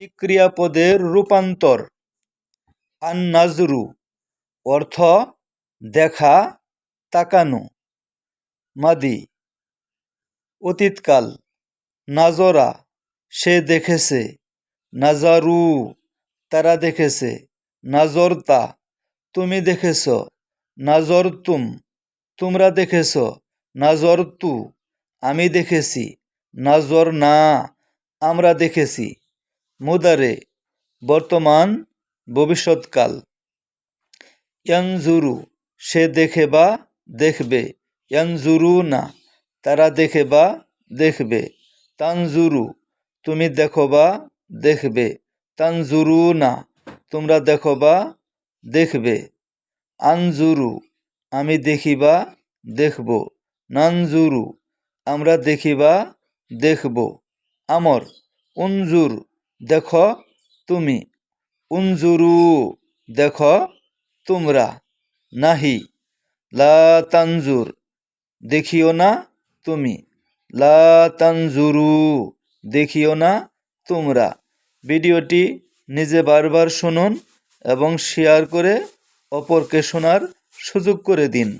ক্রিয়াপদের রূপান্তর। আন নাজরু অর্থ দেখা, তাকানো। মাদি অতীতকাল। নাজরা সে দেখেছে, নাজারু তারা দেখেছে, নাজরতা তুমি দেখেছ, নাজরতুম তোমরা দেখেছ, নাজরতু আমি দেখেছি, নাজরনা আমরা দেখেছি। মুদারে বর্তমান ভবিষ্যৎকাল। ইয়ানজুরু সে দেখে বা দেখবে, ইয়ানজুরু না তারা দেখে বা দেখবে। তানজুরু তুমি দেখো বা দেখবে, তানজুরু না তোমরা দেখো বা দেখবে। আনজুরু আমি দেখি বা দেখব, নানজুরু আমরা দেখি বা দেখব। আমর উনজুর দেখো তুমি, উনজুরু দেখো তোমরা। নাহি লা তানজুর দেখিও না তুমি, লা তানজুরু দেখিও না তোমরা। ভিডিওটি নিজে বারবার শুনুন এবং শেয়ার করে অপরকে শোনার সুযোগ করে দিন।